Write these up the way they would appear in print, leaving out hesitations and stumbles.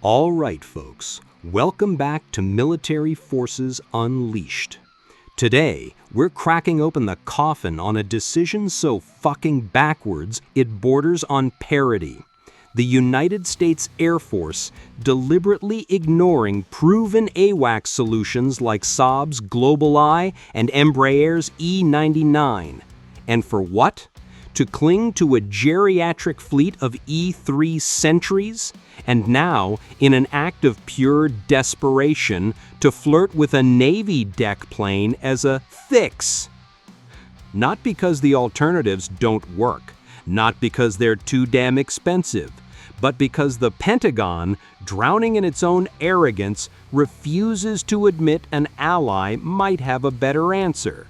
All right, folks, welcome back to Military Forces Unleashed. Today, we're cracking open the coffin on a decision so fucking backwards it borders on parody. The United States Air Force deliberately ignoring proven AWACS solutions like Saab's GlobalEye and Embraer's E-99. And for what? To cling to a geriatric fleet of E-3 Sentries? And now, in an act of pure desperation, to flirt with a Navy deck plane as a fix. Not because the alternatives don't work, not because they're too damn expensive, but because the Pentagon, drowning in its own arrogance, refuses to admit an ally might have a better answer.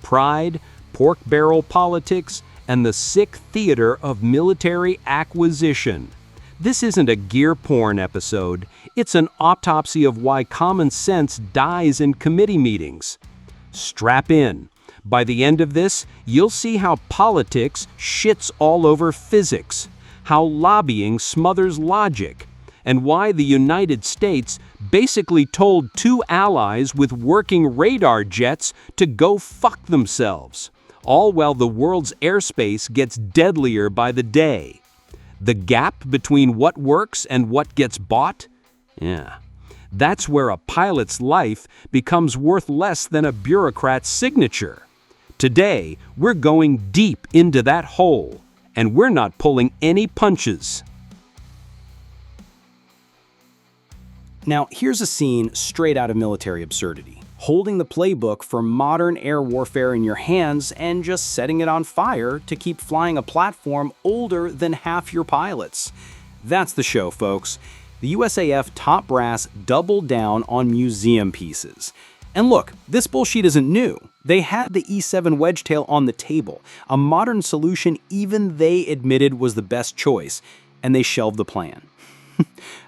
Pride, pork barrel politics, and the sick theater of military acquisition. This isn't a gear porn episode, it's an autopsy of why common sense dies in committee meetings. Strap in. By the end of this, you'll see how politics shits all over physics, how lobbying smothers logic, and why the United States basically told two allies with working radar jets to go fuck themselves, all while the world's airspace gets deadlier by the day. The gap between what works and what gets bought? Yeah. That's where a pilot's life becomes worth less than a bureaucrat's signature. Today, we're going deep into that hole, and we're not pulling any punches. Now, here's a scene straight out of military absurdity. Holding the playbook for modern air warfare in your hands and just setting it on fire to keep flying a platform older than half your pilots. That's the show, folks. The USAF top brass doubled down on museum pieces. And look, this bullshit isn't new. They had the E-7 Wedgetail on the table, a modern solution even they admitted was the best choice, and they shelved the plan.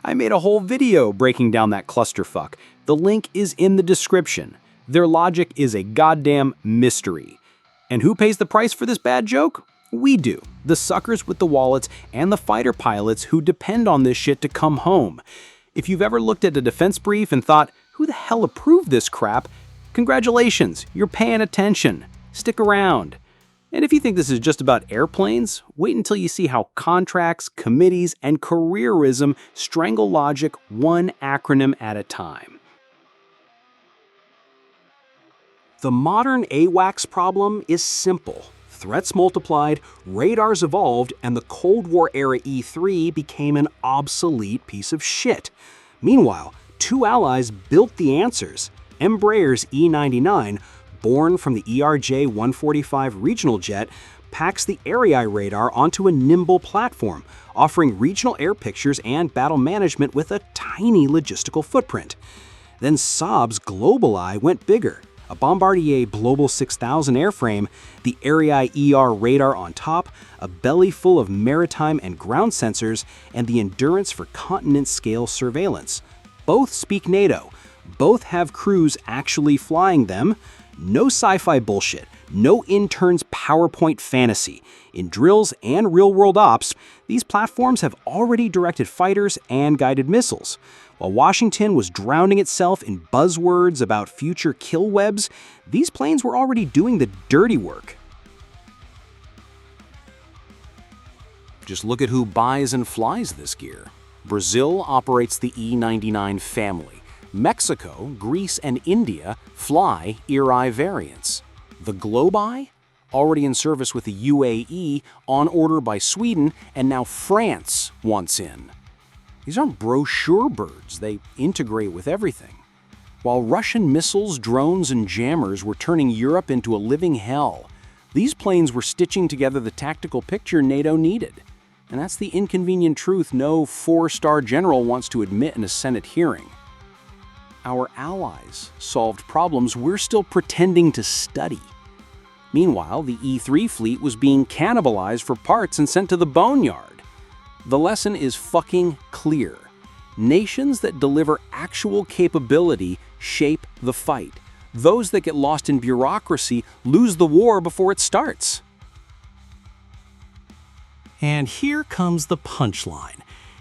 I made a whole video breaking down that clusterfuck. The link is in the description. Their logic is a goddamn mystery. And who pays the price for this bad joke? We do. The suckers with the wallets and the fighter pilots who depend on this shit to come home. If you've ever looked at a defense brief and thought, who the hell approved this crap? Congratulations, you're paying attention. Stick around. And if you think this is just about airplanes, wait until you see how contracts, committees, and careerism strangle logic one acronym at a time. The modern AWACS problem is simple. Threats multiplied, radars evolved, and the Cold War-era E-3 became an obsolete piece of shit. Meanwhile, two allies built the answers. Embraer's E-99, born from the ERJ-145 regional jet, packs the AREI radar onto a nimble platform, offering regional air pictures and battle management with a tiny logistical footprint. Then Saab's GlobalEye went bigger. A Bombardier Global 6000 airframe, the AREI ER radar on top, a belly full of maritime and ground sensors, and the endurance for continent-scale surveillance. Both speak NATO. Both have crews actually flying them. No sci-fi bullshit. No interns PowerPoint fantasy. In drills and real-world ops, these platforms have already directed fighters and guided missiles. While Washington was drowning itself in buzzwords about future kill webs, these planes were already doing the dirty work. Just look at who buys and flies this gear. Brazil operates the E-99 family. Mexico, Greece, and India fly ERI variants. The GlobalEye, already in service with the UAE, on order by Sweden, and now France wants in. These aren't brochure birds, they integrate with everything. While Russian missiles, drones, and jammers were turning Europe into a living hell, these planes were stitching together the tactical picture NATO needed. And that's the inconvenient truth no four-star general wants to admit in a Senate hearing. Our allies solved problems we're still pretending to study. Meanwhile, the E-3 fleet was being cannibalized for parts and sent to the boneyard. The lesson is fucking clear. Nations that deliver actual capability shape the fight. Those that get lost in bureaucracy lose the war before it starts. And here comes the punchline.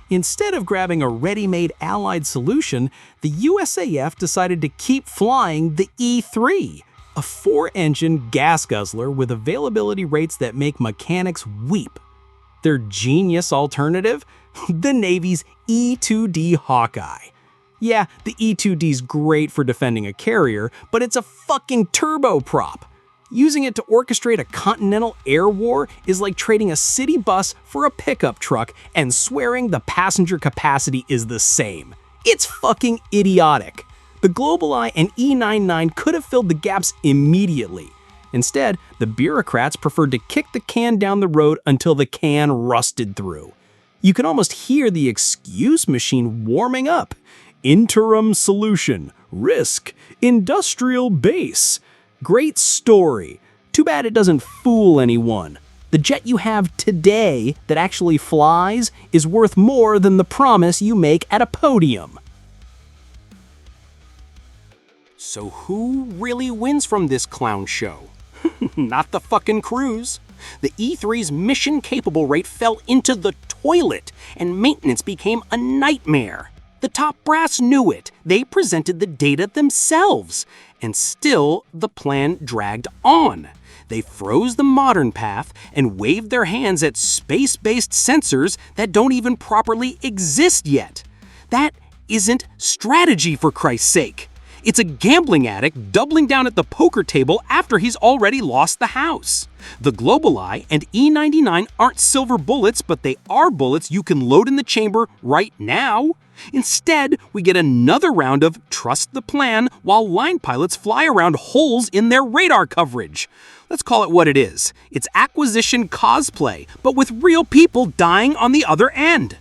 Instead of grabbing a ready-made Allied solution, the USAF decided to keep flying the E-3, a 4-engine gas guzzler with availability rates that make mechanics weep. Their genius alternative? The Navy's E-2D Hawkeye. Yeah, the E-2D's great for defending a carrier, but it's a fucking turboprop. Using it to orchestrate a continental air war is like trading a city bus for a pickup truck and swearing the passenger capacity is the same. It's fucking idiotic. The GlobalEye and E-99 could have filled the gaps immediately. Instead, the bureaucrats preferred to kick the can down the road until the can rusted through. You can almost hear the excuse machine warming up. Interim solution, risk, industrial base. Great story. Too bad it doesn't fool anyone. The jet you have today that actually flies is worth more than the promise you make at a podium. So who really wins from this clown show? Not the fucking crews. The E-3's mission-capable rate fell into the toilet, and maintenance became a nightmare. The top brass knew it. They presented the data themselves. And still, the plan dragged on. They froze the modern path and waved their hands at space-based sensors that don't even properly exist yet. That isn't strategy, for Christ's sake. It's a gambling addict doubling down at the poker table after he's already lost the house. The GlobalEye and E-99 aren't silver bullets, but they are bullets you can load in the chamber right now. Instead, we get another round of trust the plan while line pilots fly around holes in their radar coverage. Let's call it what it is. It's acquisition cosplay, but with real people dying on the other end.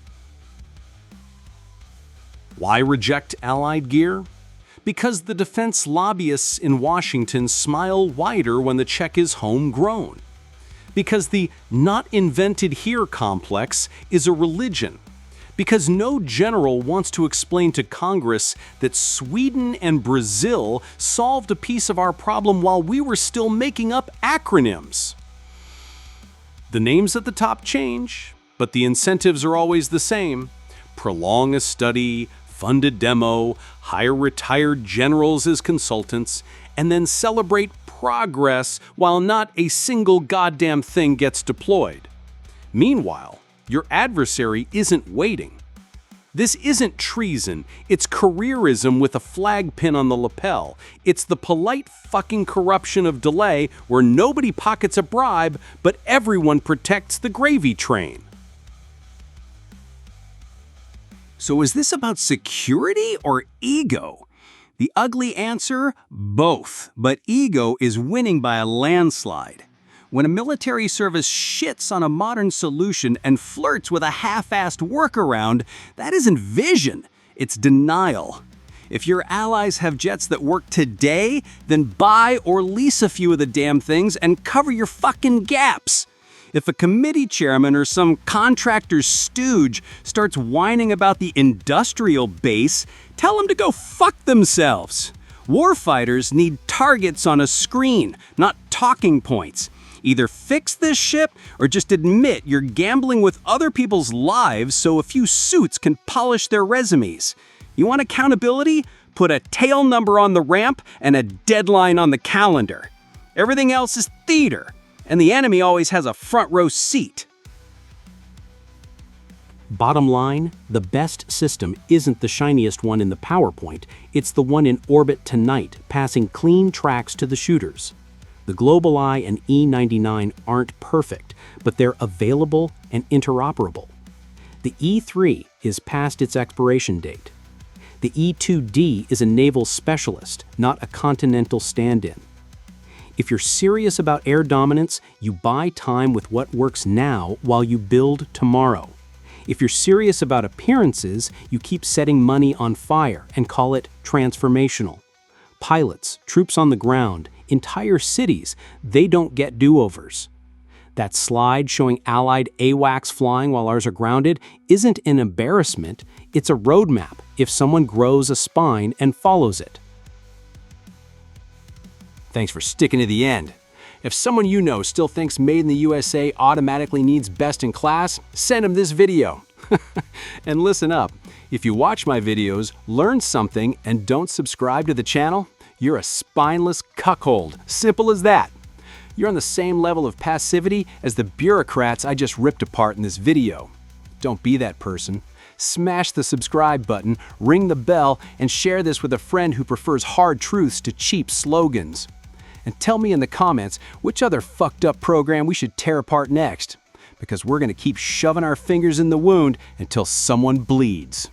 Why reject Allied gear? Because the defense lobbyists in Washington smile wider when the check is homegrown. Because the not invented here complex is a religion. Because no general wants to explain to Congress that Sweden and Brazil solved a piece of our problem while we were still making up acronyms. The names at the top change, but the incentives are always the same. Prolong a study, fund a demo, hire retired generals as consultants, and then celebrate progress while not a single goddamn thing gets deployed. Meanwhile, your adversary isn't waiting. This isn't treason, it's careerism with a flag pin on the lapel. It's the polite fucking corruption of delay where nobody pockets a bribe, but everyone protects the gravy train. So is this about security or ego? The ugly answer? Both. But ego is winning by a landslide. When a military service shits on a modern solution and flirts with a half-assed workaround, that isn't vision, it's denial. If your allies have jets that work today, then buy or lease a few of the damn things and cover your fucking gaps. If a committee chairman or some contractor stooge starts whining about the industrial base, tell them to go fuck themselves. Warfighters need targets on a screen, not talking points. Either fix this ship or just admit you're gambling with other people's lives so a few suits can polish their resumes. You want accountability? Put a tail number on the ramp and a deadline on the calendar. Everything else is theater, and the enemy always has a front row seat. Bottom line, the best system isn't the shiniest one in the PowerPoint, it's the one in orbit tonight, passing clean tracks to the shooters. The GlobalEye and E-99 aren't perfect, but they're available and interoperable. The E-3 is past its expiration date. The E-2D is a naval specialist, not a continental stand-in. If you're serious about air dominance, you buy time with what works now while you build tomorrow. If you're serious about appearances, you keep setting money on fire and call it transformational. Pilots, troops on the ground, entire cities, they don't get do-overs. That slide showing Allied AWACS flying while ours are grounded isn't an embarrassment, it's a roadmap if someone grows a spine and follows it. Thanks for sticking to the end. If someone you know still thinks Made in the USA automatically needs best in class, send them this video. And listen up, if you watch my videos, learn something, and don't subscribe to the channel, you're a spineless cuckold. Simple as that. You're on the same level of passivity as the bureaucrats I just ripped apart in this video. Don't be that person. Smash the subscribe button, ring the bell, and share this with a friend who prefers hard truths to cheap slogans. And tell me in the comments which other fucked up program we should tear apart next, because we're going to keep shoving our fingers in the wound until someone bleeds.